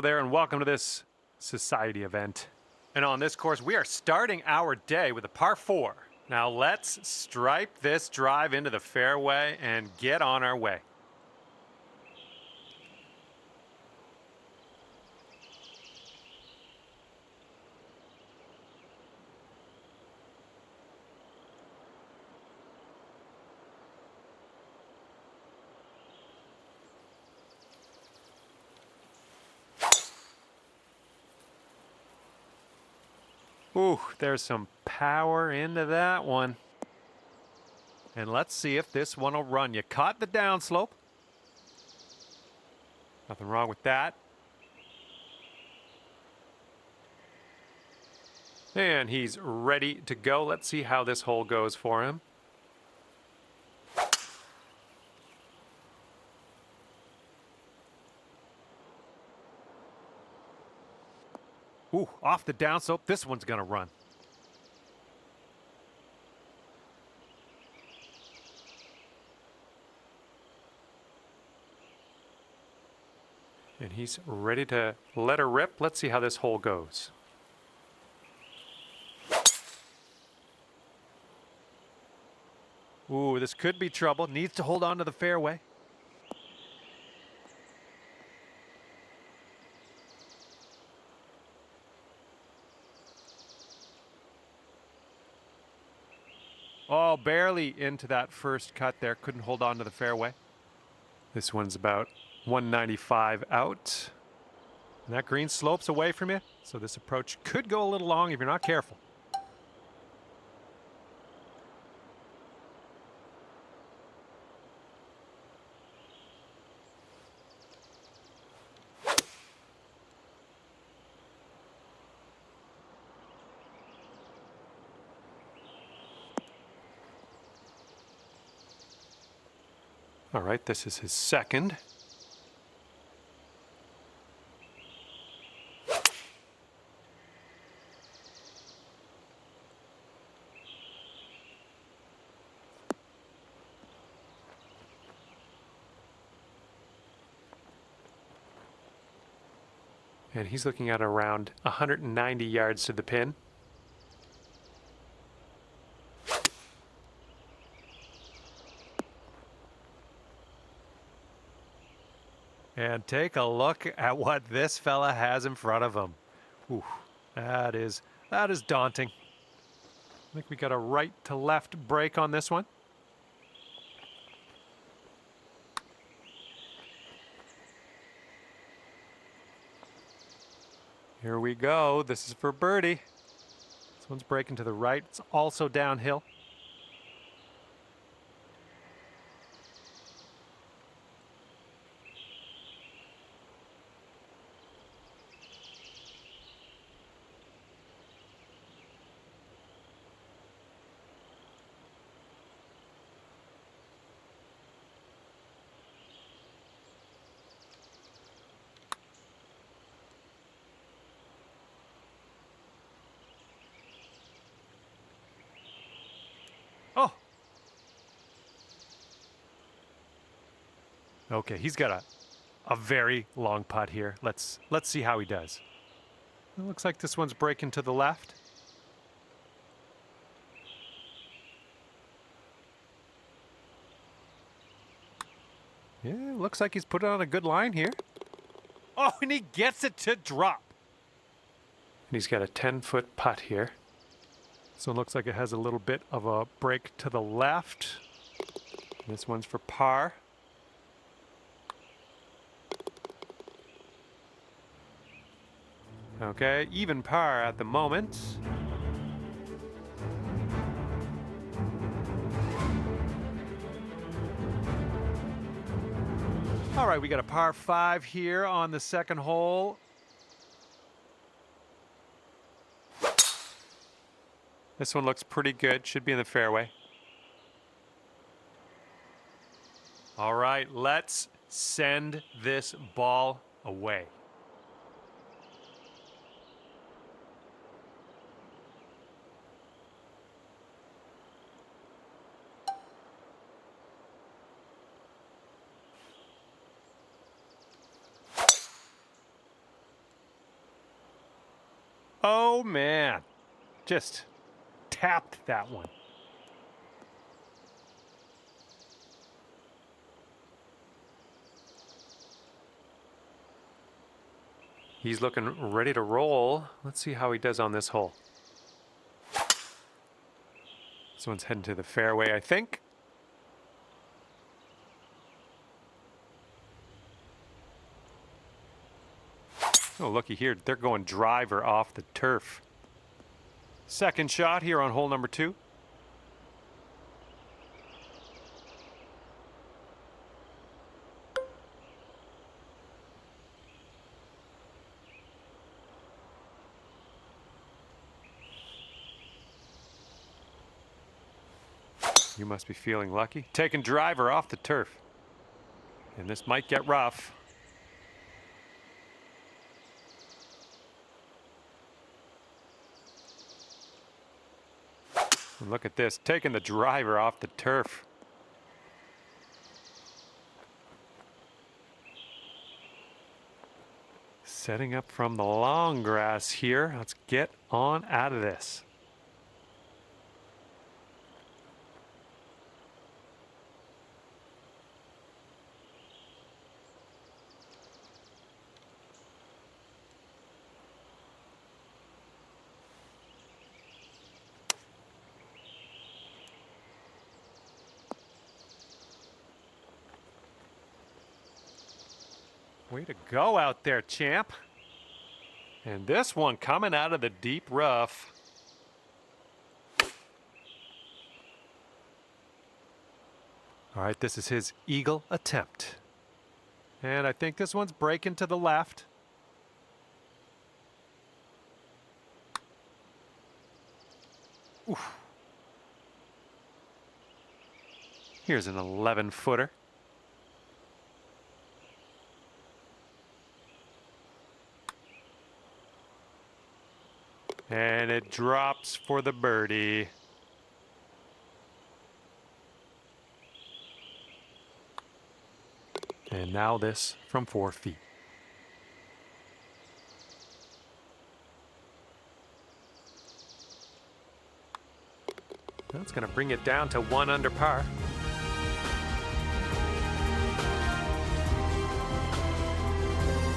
There and welcome to this society event. And on this course, we are starting our day with a par 4. Now let's stripe this drive into the fairway and get on our way. Ooh, there's some power into that one. And let's see if this one will run. You caught the downslope. Nothing wrong with that. And he's ready to go. Let's see how this hole goes for him. Ooh, off the downslope. This one's going to run. And he's ready to let her rip. Let's see how this hole goes. Ooh, this could be trouble. Needs to hold on to the fairway. Oh, barely into that first cut there. Couldn't hold on to the fairway. This one's about 195 out. And that green slopes away from you, so this approach could go a little long if you're not careful. All right, this is his second. And he's looking at around 190 yards to the pin. And take a look at what this fella has in front of him. Ooh, that is daunting. I think we got a right to left break on this one. Here we go. This is for birdie. This one's breaking to the right. It's also downhill. Oh. Okay, he's got a very long putt here. Let's see how he does. It looks like this one's breaking to the left. Yeah, looks like he's put on a good line here. Oh, and he gets it to drop. And he's got a 10-foot putt here. So it looks like it has a little bit of a break to the left. This one's for par. Okay, even par at the moment. All right, we got a par 5 here on the second hole. This one looks pretty good. Should be in the fairway. All right, let's send this ball away. Oh, man. Just tapped that one. He's looking ready to roll. Let's see how he does on this hole. This one's heading to the fairway, I think. Oh, looky here. They're going driver off the turf. Second shot here on hole number 2. You must be feeling lucky. Taking driver off the turf. And this might get rough. And look at this, taking the driver off the turf. Setting up from the long grass here. Let's get on out of this. Way to go out there, champ. And this one coming out of the deep rough. All right, this is his eagle attempt. And I think this one's breaking to the left. Oof. Here's an 11-footer. And it drops for the birdie. And now this from 4 feet. That's going to bring it down to 1 under par.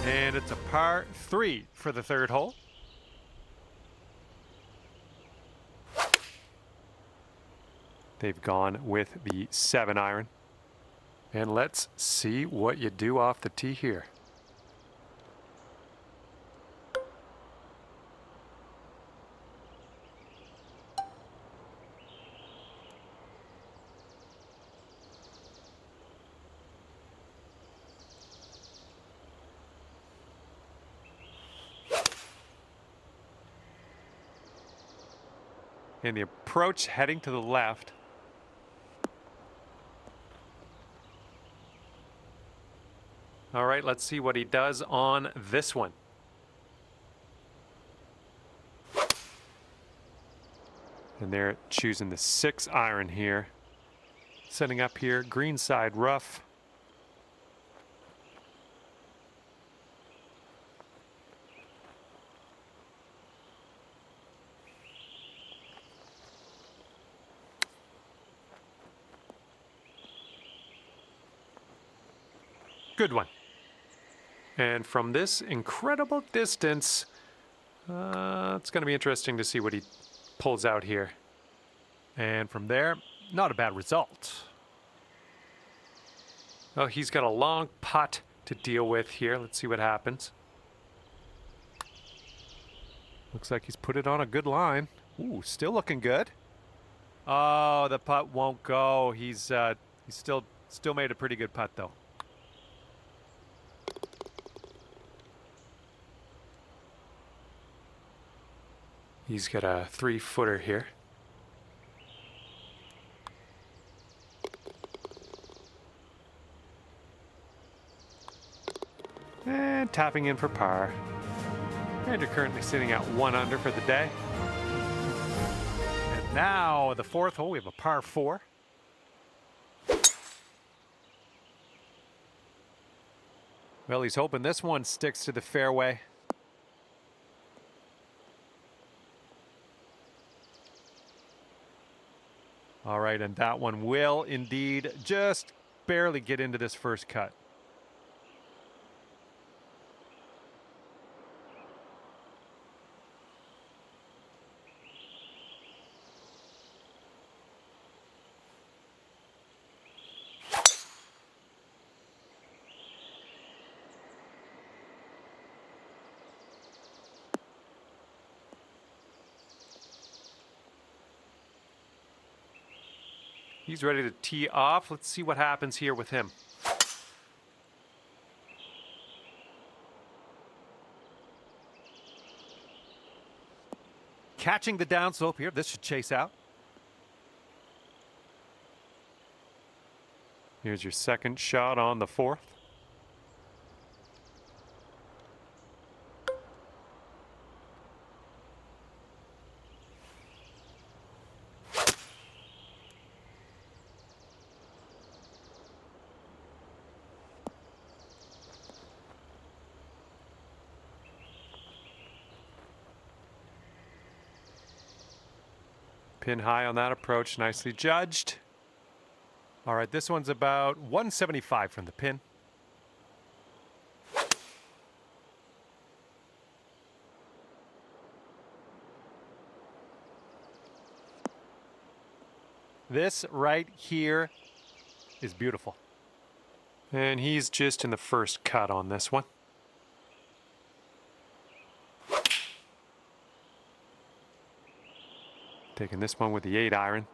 And it's a par 3 for the 3rd hole. They've gone with the 7-iron. And let's see what you do off the tee here. And the approach heading to the left. All right, let's see what he does on this one. And they're choosing the 6-iron here. Setting up here, green side rough. Good one. And from this incredible distance, it's going to be interesting to see what he pulls out here. And from there, not a bad result. Oh, he's got a long putt to deal with here. Let's see what happens. Looks like he's put it on a good line. Ooh, still looking good. Oh, the putt won't go. He's still made a pretty good putt though. He's got a 3-footer here. And tapping in for par. And you're currently sitting at 1 under for the day. And now the 4th hole, we have a par 4. Well, he's hoping this one sticks to the fairway. All right, and that one will indeed just barely get into this first cut. He's ready to tee off. Let's see what happens here with him. Catching the downslope here. This should chase out. Here's your second shot on the fourth. Pin high on that approach, nicely judged. All right, this one's about 175 from the pin. This right here is beautiful. And he's just in the first cut on this one. Taking this one with the 8-iron.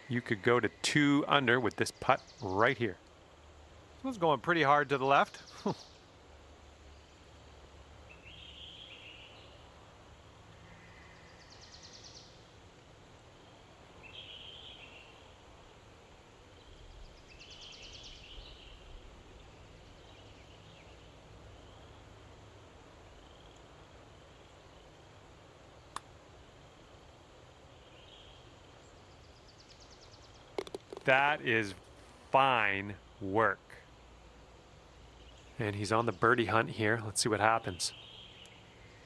You could go to 2 under with this putt right here. This one's going pretty hard to the left. That is fine work. And he's on the birdie hunt here. Let's see what happens.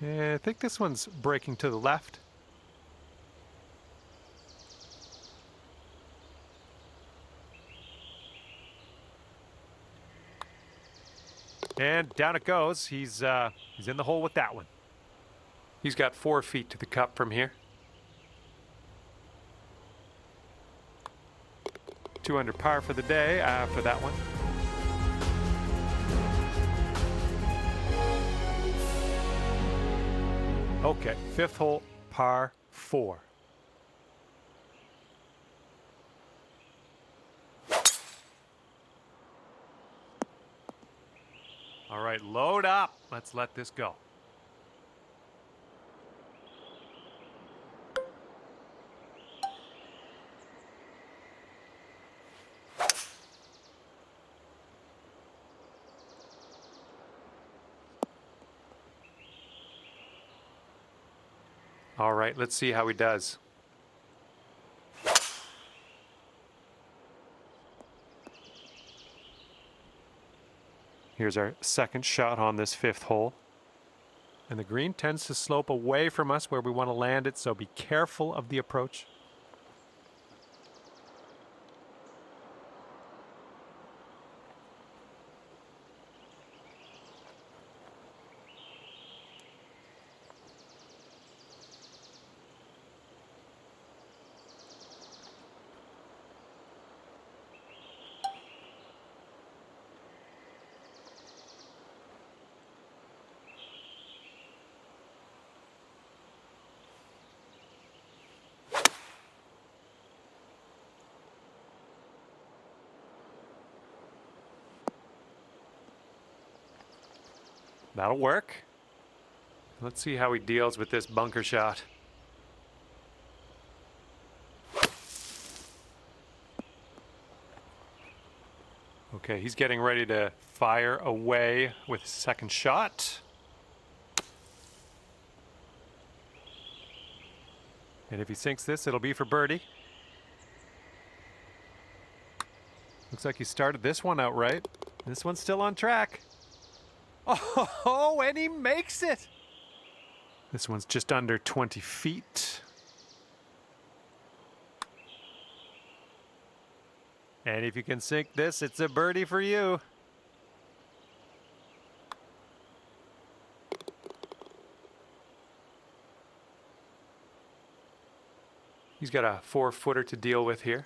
I think this one's breaking to the left. And down it goes. He's in the hole with that one. He's got 4 feet to the cup from here. 2 under par for the day after that one. Okay, 5th hole, par 4. All right, load up. Let's let this go. All right, let's see how he does. Here's our second shot on this 5th hole. And the green tends to slope away from us where we want to land it, so be careful of the approach. That'll work. Let's see how he deals with this bunker shot. Okay, he's getting ready to fire away with his second shot. And if he sinks this, it'll be for birdie. Looks like he started this one out right. This one's still on track. Oh, and he makes it. This one's just under 20 feet. And if you can sink this, it's a birdie for you. He's got a 4-footer to deal with here.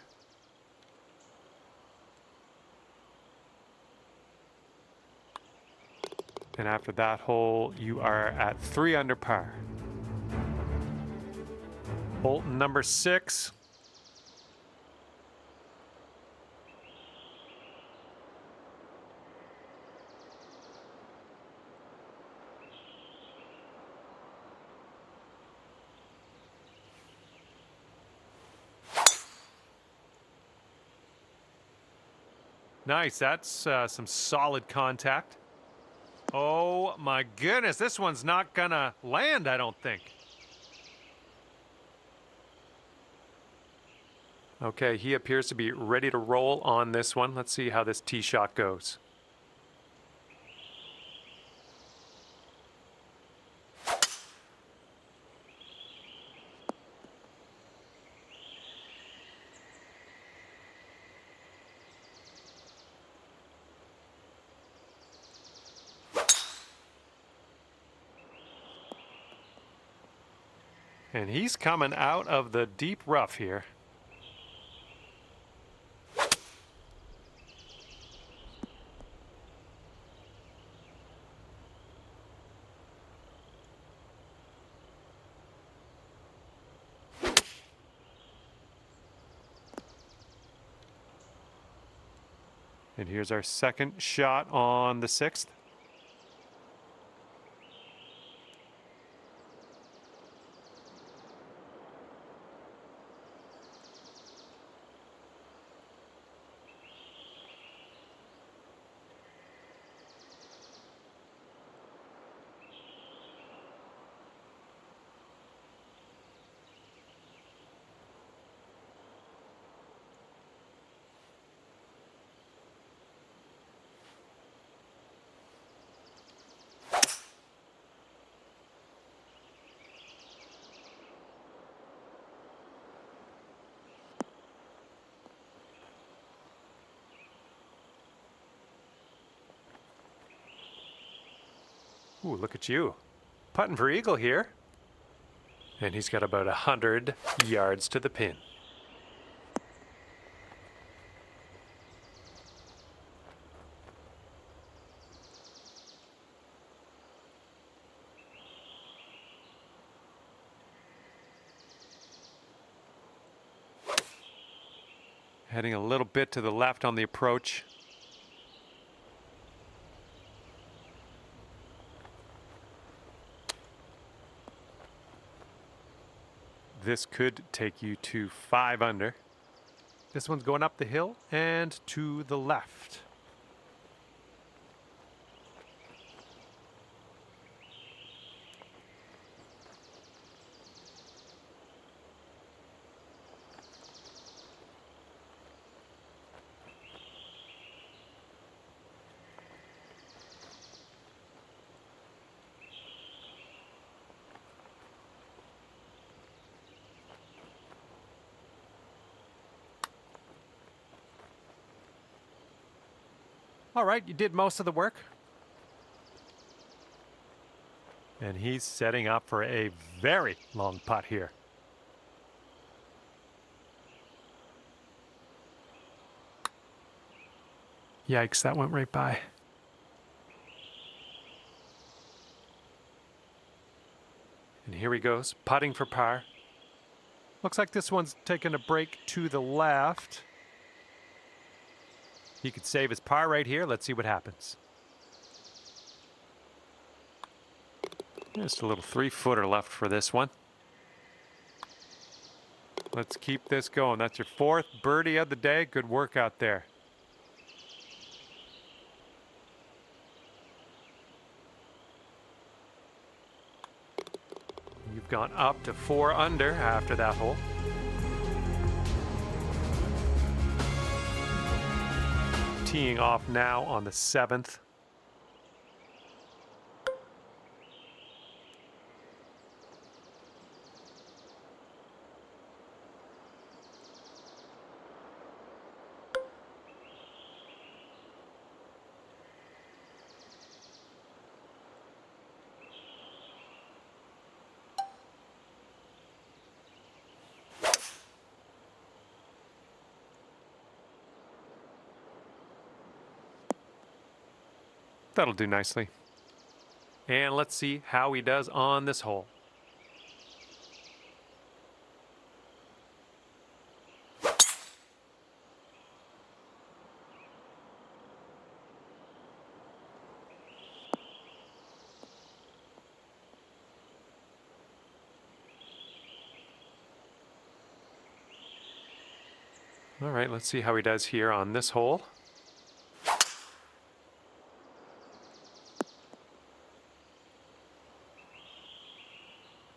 And after that hole, you are at 3 under par. Hole number 6. Nice, that's some solid contact. Oh my goodness, this one's not gonna land, I don't think. Okay, he appears to be ready to roll on this one. Let's see how this tee shot goes. And he's coming out of the deep rough here. And here's our second shot on the 6th. Ooh, look at you. Putting for eagle here. And he's got about 100 yards to the pin. Heading a little bit to the left on the approach. This could take you to 5 under. This one's going up the hill and to the left. All right, you did most of the work. And he's setting up for a very long putt here. Yikes, that went right by. And here he goes, putting for par. Looks like this one's taking a break to the left. He could save his par right here. Let's see what happens. Just a little 3-footer left for this one. Let's keep this going. That's your 4th birdie of the day. Good work out there. You've gone up to 4 under after that hole. Teeing off now on the 7th. That'll do nicely. And let's see how he does on this hole. All right, let's see how he does here on this hole.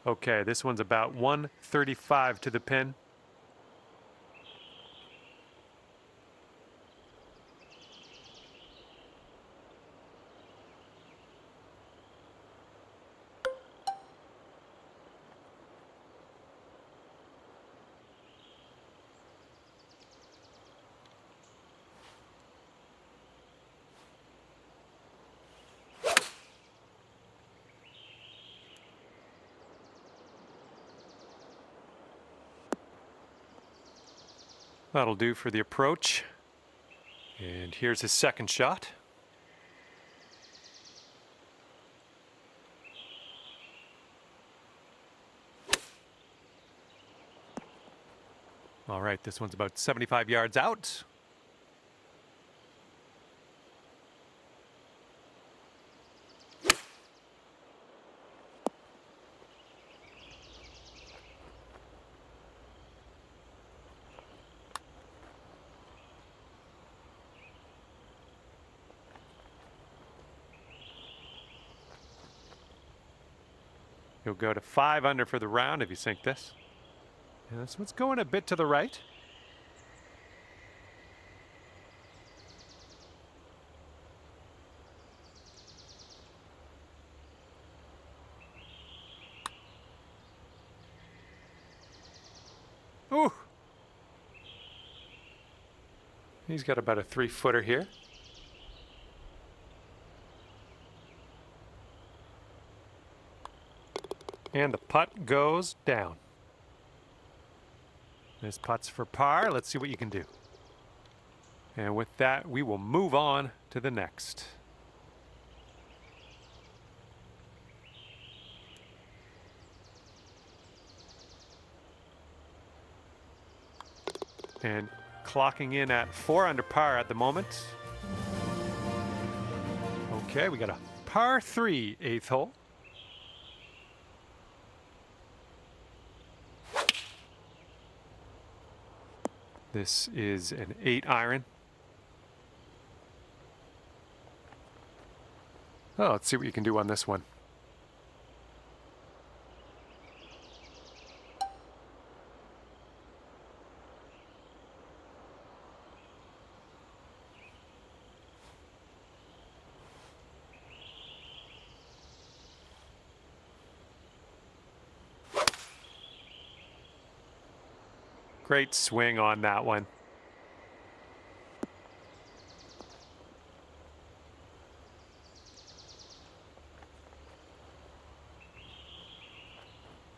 Okay, this one's about 135 to the pin. That'll do for the approach. And here's his second shot. All right, this one's about 75 yards out. He'll go to 5 under for the round if you sink this. And this one's going a bit to the right. Ooh! He's got about a 3-footer here. And the putt goes down. This putt's for par. Let's see what you can do. And with that, we will move on to the next. And clocking in at 4 under par at the moment. Okay, we got a par 3 8th hole. This is an 8-iron. Oh, let's see what you can do on this one. Great swing on that one.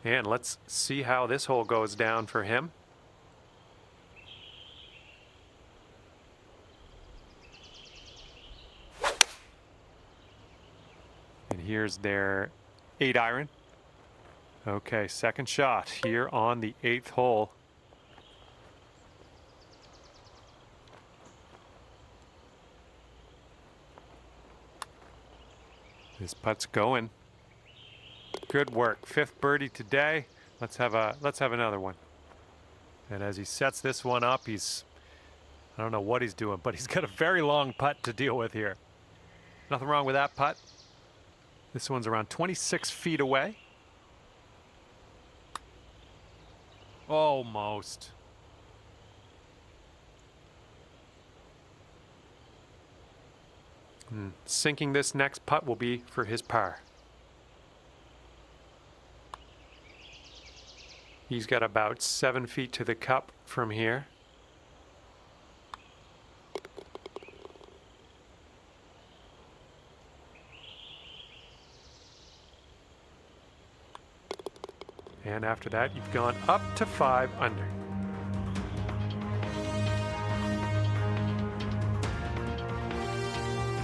And let's see how this hole goes down for him. And here's their 8-iron. Okay, second shot here on the 8th hole. This putt's going. Good work. 5th birdie today. Let's have another one. And as he sets this one up, I don't know what he's doing, but he's got a very long putt to deal with here. Nothing wrong with that putt. This one's around 26 feet away. Almost. Sinking this next putt will be for his par. He's got about 7 feet to the cup from here. And after that, you've gone up to 5 under.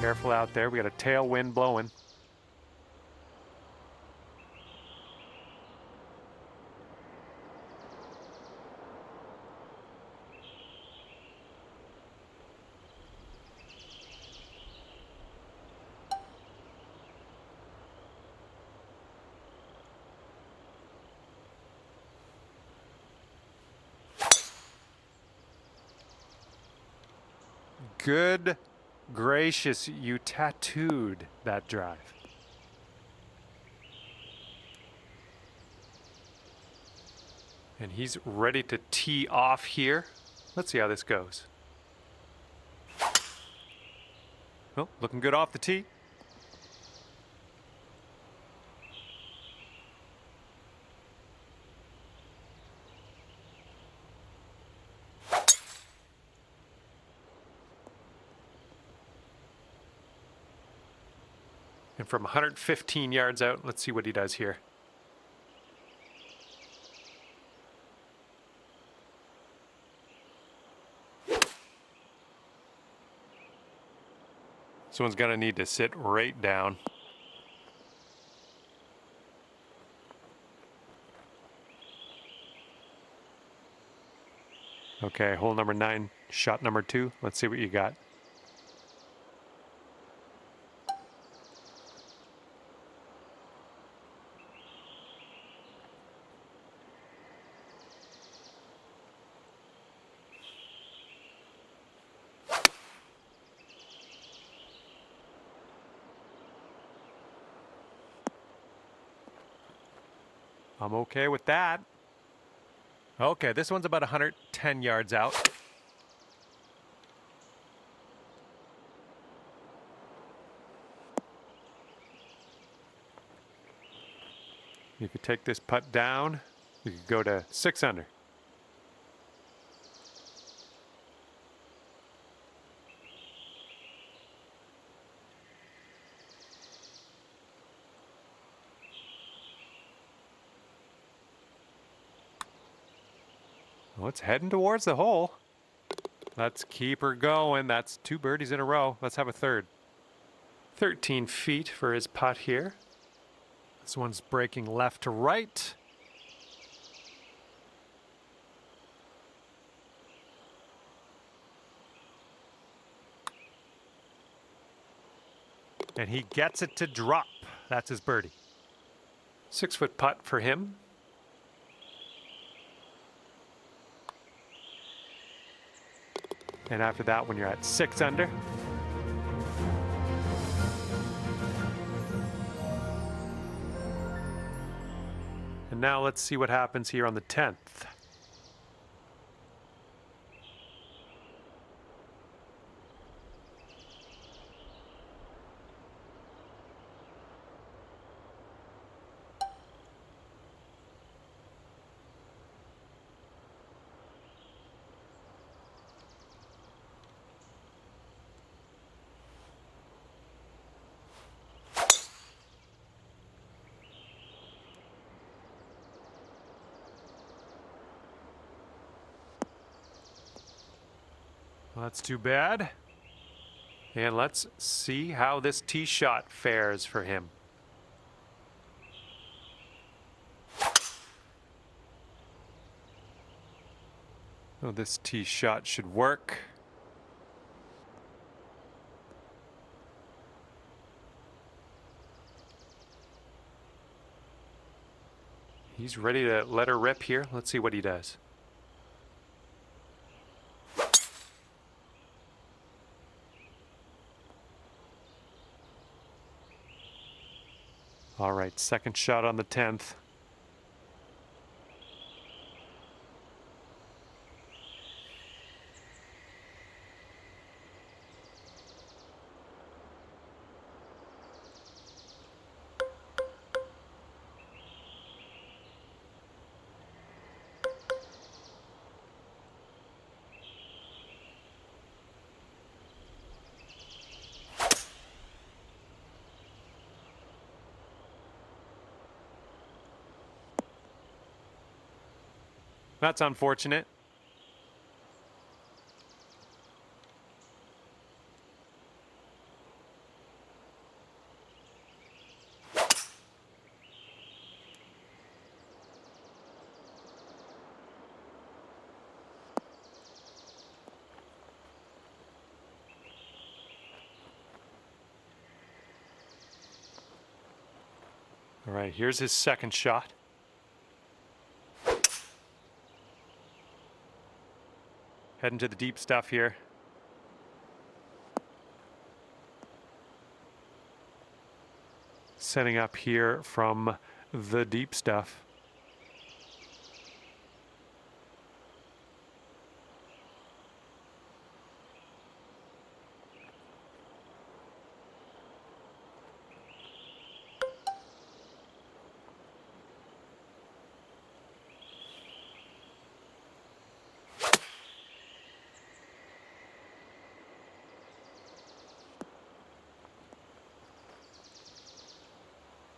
Careful out there. We got a tailwind blowing. Good gracious, you tattooed that drive. And he's ready to tee off here. Let's see how this goes. Well, looking good off the tee. And from 115 yards out, let's see what he does here. This one's gonna need to sit right down. Okay, hole number 9, shot number 2. Let's see what you got. I'm okay with that. Okay, this one's about 110 yards out. You could take this putt down. You could go to 6 under. Well, it's heading towards the hole. Let's keep her going. That's 2 birdies in a row. Let's have a third. 13 feet for his putt here. This one's breaking left to right. And he gets it to drop. That's his birdie. 6-foot putt for him. And after that, when you're at 6 under, and now let's see what happens here on the 10th. Well, that's too bad. And let's see how this tee shot fares for him. Oh, this tee shot should work. He's ready to let her rip here. Let's see what he does. All right, second shot on the 10th. That's unfortunate. All right, here's his second shot. Heading to the deep stuff here. Setting up here from the deep stuff.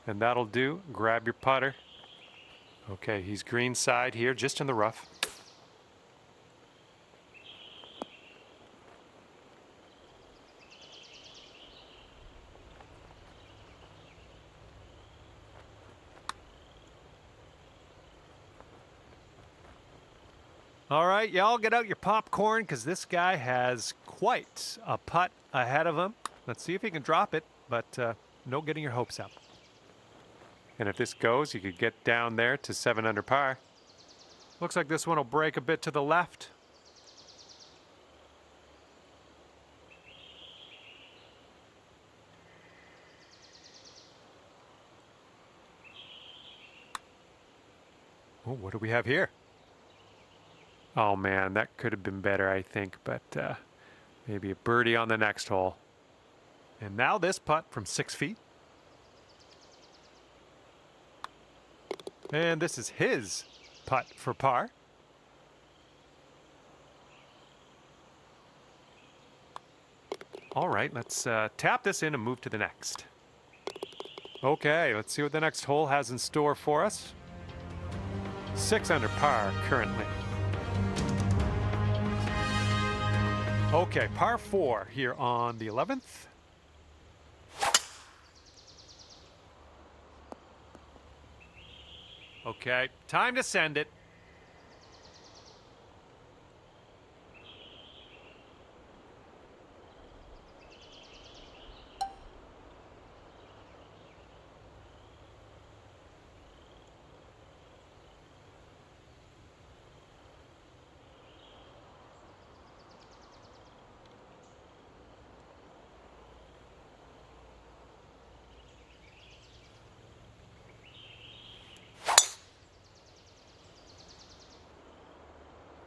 And that'll do. Grab your putter. Okay, he's green side here, just in the rough. All right, y'all get out your popcorn because this guy has quite a putt ahead of him. Let's see if he can drop it, but no getting your hopes up. And if this goes, you could get down there to 7 under par. Looks like this one will break a bit to the left. Oh, what do we have here? Oh man, that could have been better, I think, but maybe a birdie on the next hole. And now this putt from 6 feet. And this is his putt for par. All right, let's tap this in and move to the next. Okay, let's see what the next hole has in store for us. 6 under par currently. Okay, par 4 here on the 11th. Okay, time to send it.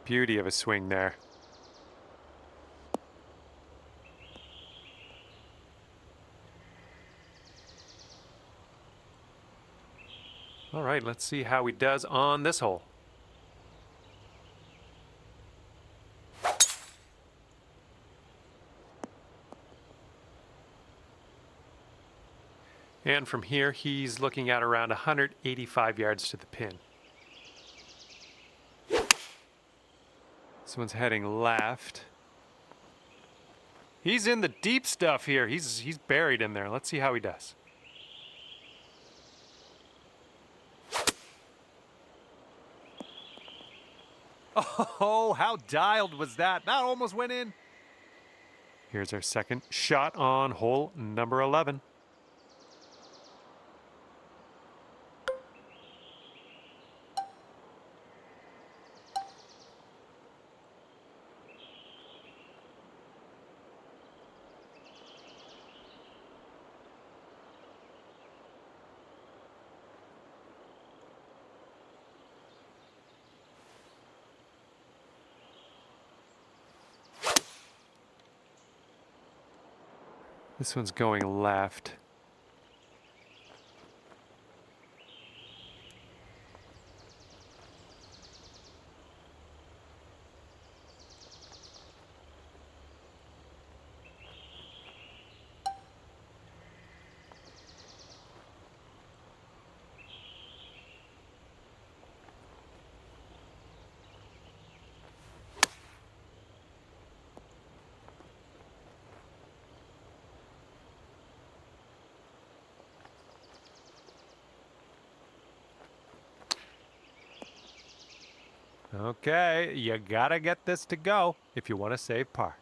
Beauty of a swing there. All right, let's see how he does on this hole. And from here, he's looking at around 185 yards to the pin. This one's heading left. He's in the deep stuff here. He's buried in there. Let's see how he does. Oh, how dialed was that? That almost went in. Here's our second shot on hole number 11. This one's going left. Okay, you gotta get this to go if you want to save par.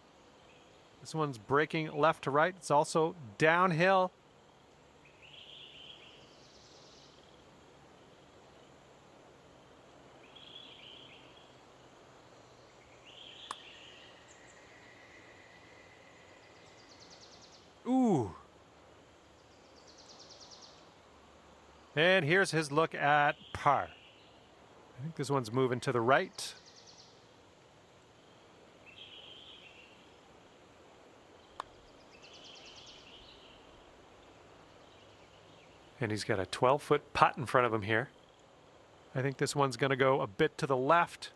This one's breaking left to right. It's also downhill. And here's his look at par. I think this one's moving to the right. And he's got a 12-foot putt in front of him here. I think this one's going to go a bit to the left.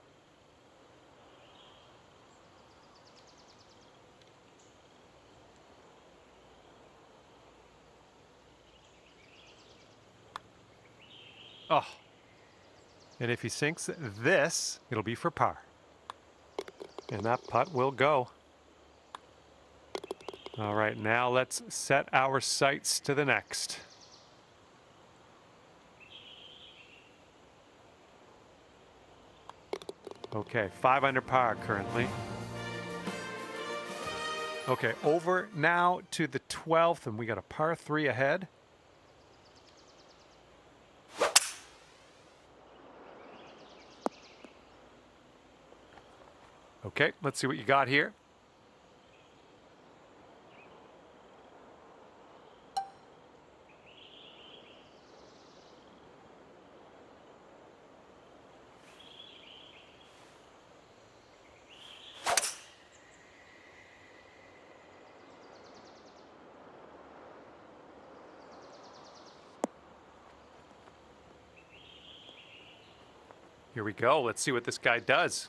Oh. And if he sinks this, it'll be for par. And that putt will go. All right, now let's set our sights to the next. Okay, 5 under par currently. Okay, over now to the 12th, and we got a par 3 ahead. Okay, let's see what you got here. Here we go. Let's see what this guy does.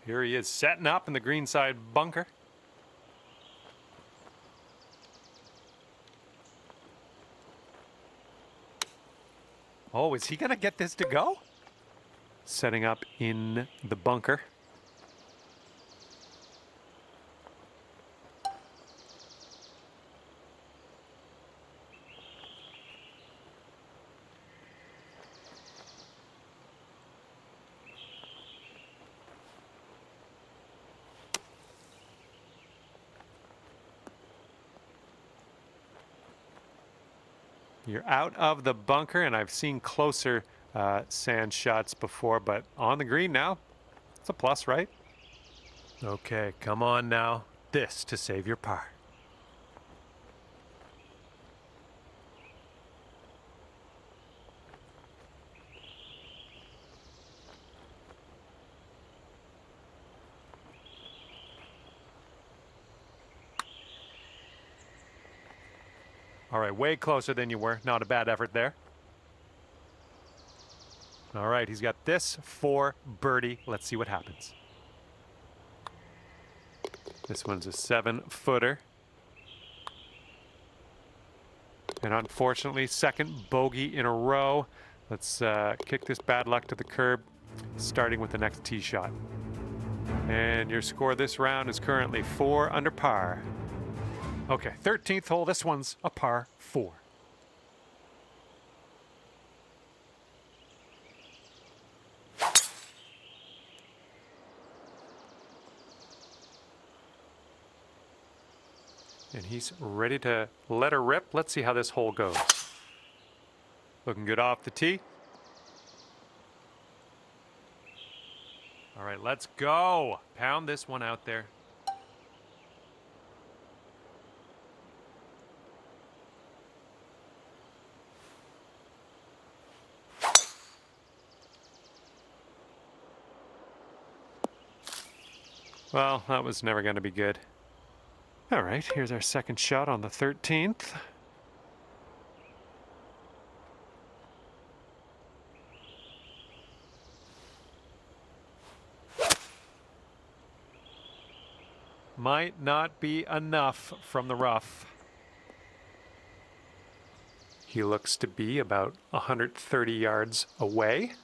Here he is setting up in the greenside bunker. Oh, is he going to get this to go? Setting up in the bunker. You're out of the bunker, and I've seen closer sand shots before, but on the green now, it's a plus, right? Okay, come on now. This to save your par. All right, way closer than you were. Not a bad effort there. All right, he's got this for birdie. Let's see what happens. This one's a 7-footer. And unfortunately, second bogey in a row. Let's kick this bad luck to the curb, starting with the next tee shot. And your score this round is currently 4 under par. Okay, 13th hole. This one's a par 4. And he's ready to let her rip. Let's see how this hole goes. Looking good off the tee. All right, let's go. Pound this one out there. Well, that was never going to be good. All right, here's our second shot on the 13th. Might not be enough from the rough. He looks to be about 130 yards away.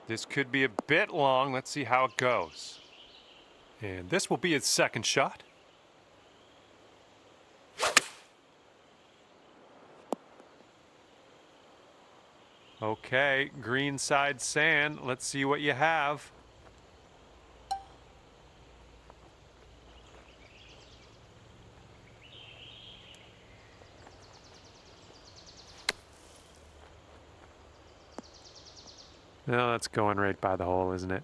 This could be a bit long. Let's see how it goes. And this will be his second shot. Okay, greenside sand. Let's see what you have. No, that's going right by the hole, isn't it?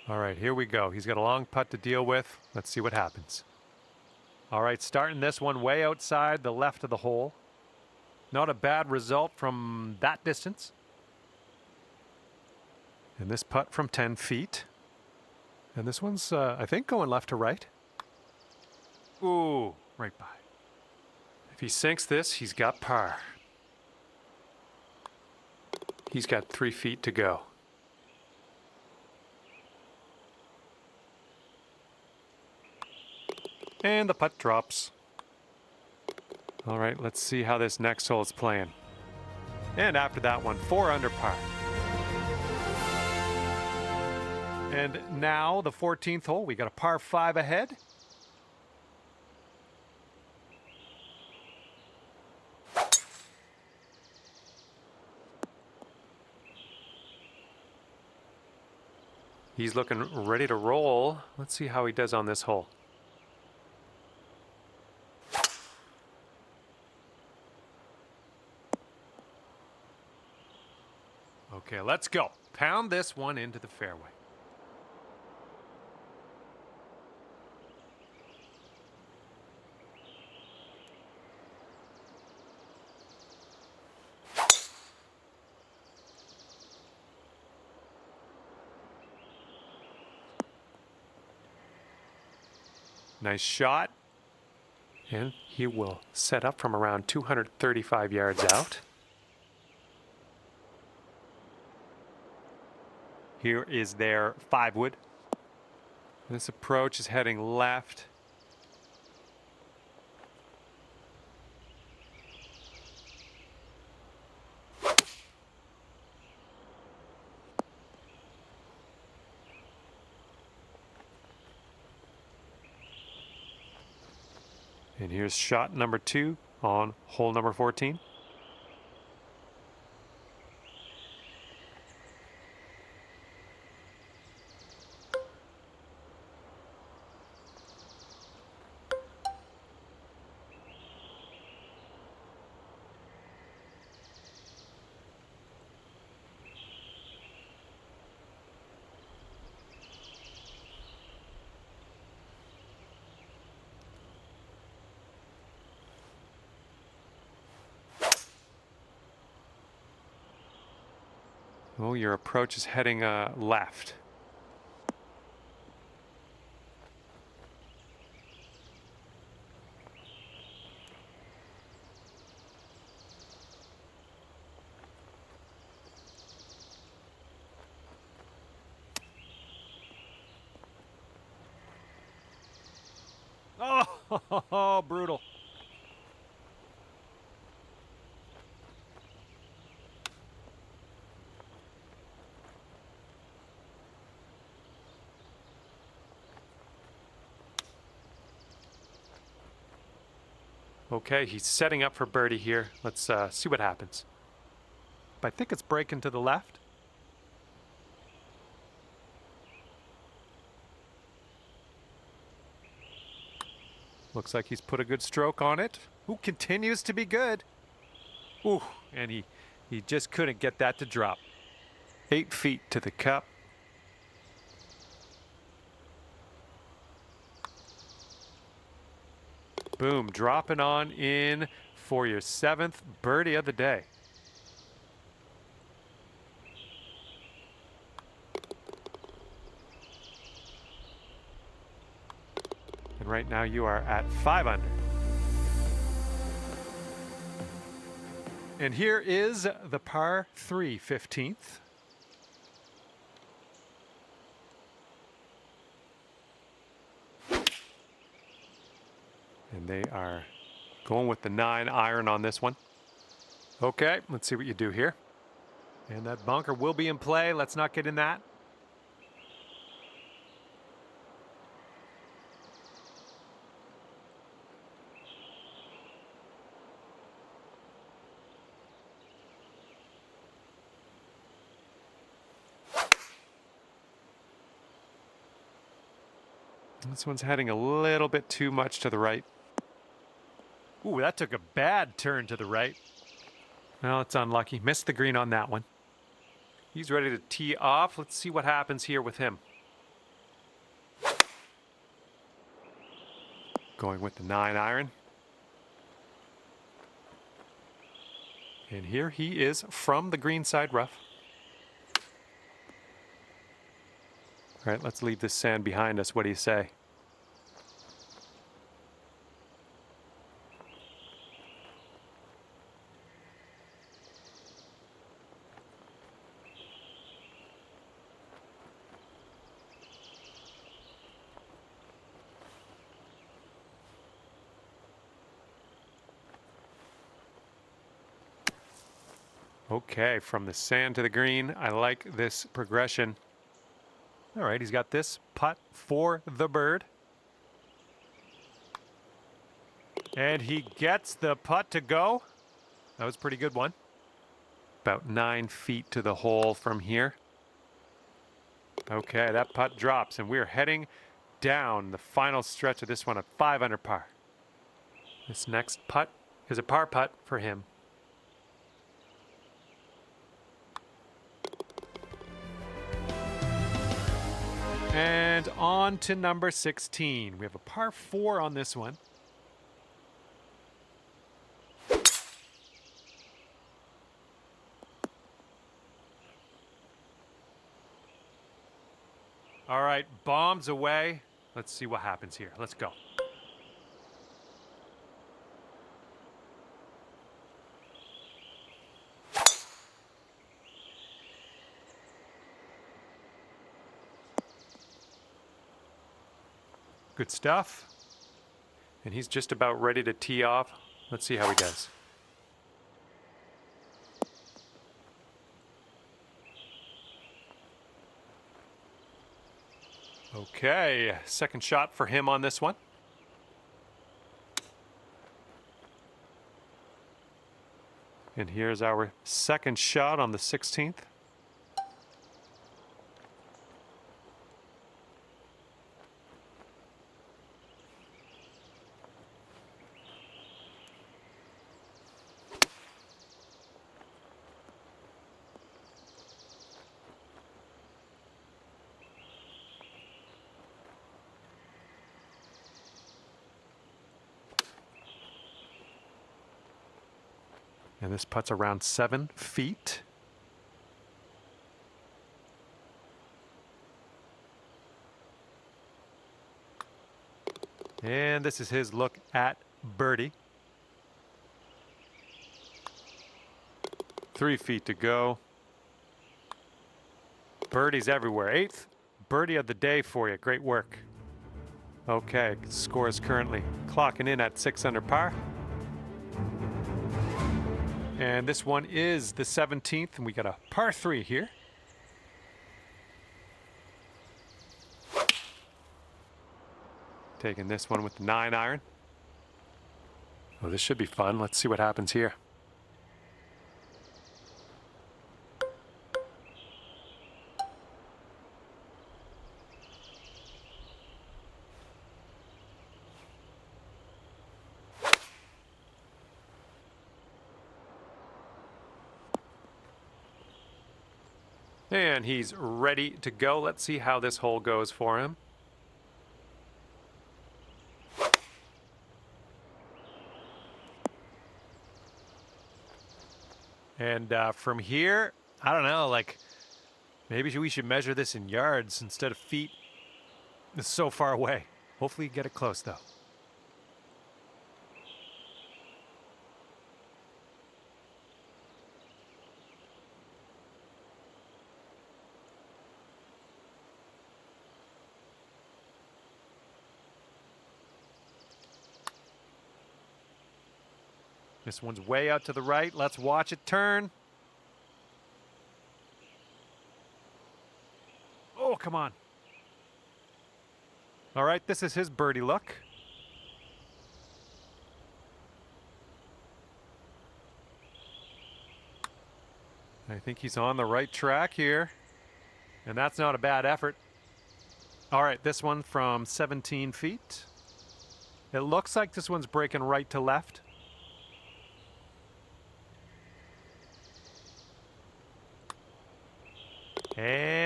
All right, here we go. He's got a long putt to deal with. Let's see what happens. All right, starting this one way outside the left of the hole. Not a bad result from that distance. And this putt from 10 feet. And this one's, I think, going left to right. Ooh, right by. If he sinks this, he's got par. He's got 3 feet to go. And the putt drops. All right, let's see how this next hole is playing. And after that one, 4 under par. And now the 14th hole, we got a par 5 ahead. He's looking ready to roll. Let's see how he does on this hole. Okay, let's go. Pound this one into the fairway. Nice shot. And he will set up from around 235 yards out. Here is their 5-wood. This approach is heading left. And here's shot number 2 on hole number 14. Oh, your approach is heading left. Oh, brutal. Okay, he's setting up for birdie here. Let's see what happens. I think it's breaking to the left. Looks like he's put a good stroke on it. Ooh, continues to be good. Ooh, and he just couldn't get that to drop. 8 feet to the cup. Boom, dropping on in for your 7th birdie of the day. And right now you are at 5 under. And here is the par 3 15th. And they are going with the 9-iron on this one. Okay, let's see what you do here. And that bunker will be in play. Let's not get in that. This one's heading a little bit too much to the right. Ooh, that took a bad turn to the right. Well, it's unlucky. Missed the green on that one. He's ready to tee off. Let's see what happens here with him. Going with the 9-iron. And here he is from the green side rough. All right, let's leave this sand behind us. What do you say? Okay, from the sand to the green. I like this progression. All right, he's got this putt for the bird. And he gets the putt to go. That was a pretty good one. About 9 feet to the hole from here. Okay, that putt drops, and we're heading down the final stretch of this one at 5 under par. This next putt is a par putt for him. And on to number 16. We have a par 4 on this one. All right, bombs away. Let's see what happens here. Let's go. Good stuff. And he's just about ready to tee off. Let's see how he does. Okay, second shot for him on this one. And here's our second shot on the 16th. And this putt's around 7 feet. And this is his look at birdie. 3 feet to go. Birdies everywhere. 8th birdie of the day for you. Great work. Okay, score is currently clocking in at 6 under par. And this one is the 17th, and we got a par 3 here. Taking this one with the 9-iron. Oh, this should be fun. Let's see what happens here. And he's ready to go. Let's see how this hole goes for him. And from here, I don't know, like maybe we should measure this in yards instead of feet. It's so far away. Hopefully you get it close though. This one's way out to the right. Let's watch it turn. Oh, come on. All right, this is his birdie look. I think he's on the right track here. And that's not a bad effort. All right, this one from 17 feet. It looks like this one's breaking right to left.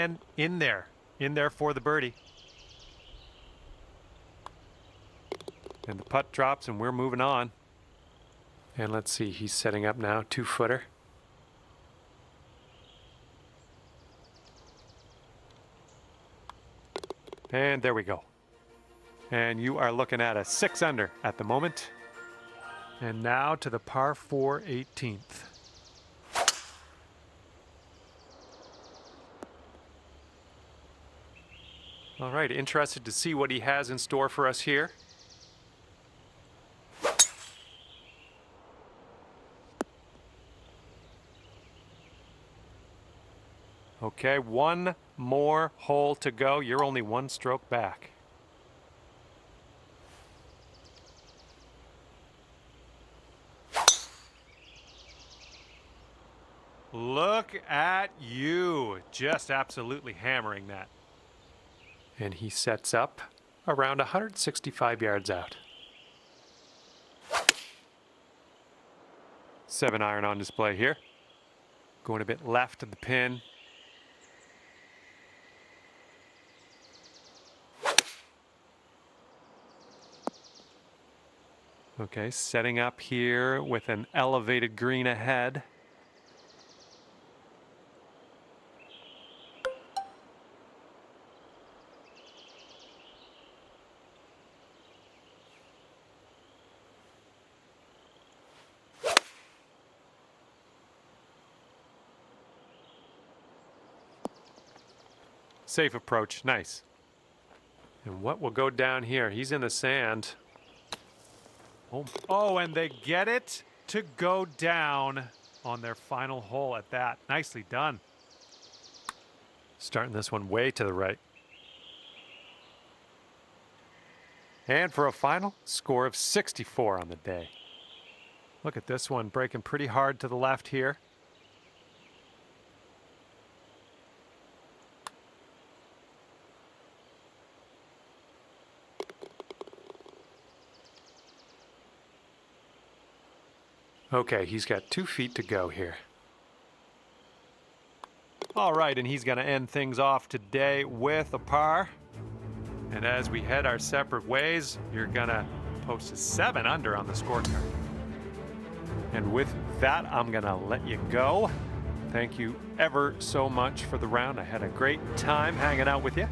And in there for the birdie. And the putt drops and we're moving on. And let's see, he's setting up now, 2-footer. And there we go. And you are looking at a 6 under at the moment. And now to the par 4 18th. All right, interested to see what he has in store for us here. Okay, one more hole to go. You're only 1 stroke back. Look at you, just absolutely hammering that. And he sets up around 165 yards out. 7-iron on display here. Going a bit left of the pin. Okay, setting up here with an elevated green ahead. Safe approach, nice. And what will go down here? He's in the sand. Oh, and they get it to go down on their final hole at that. Nicely done. Starting this one way to the right. And for a final score of 64 on the day. Look at this one, breaking pretty hard to the left here. Okay, he's got 2 feet to go here. All right, and he's going to end things off today with a par. And as we head our separate ways, you're going to post a 7 under on the scorecard. And with that, I'm going to let you go. Thank you ever so much for the round. I had a great time hanging out with you.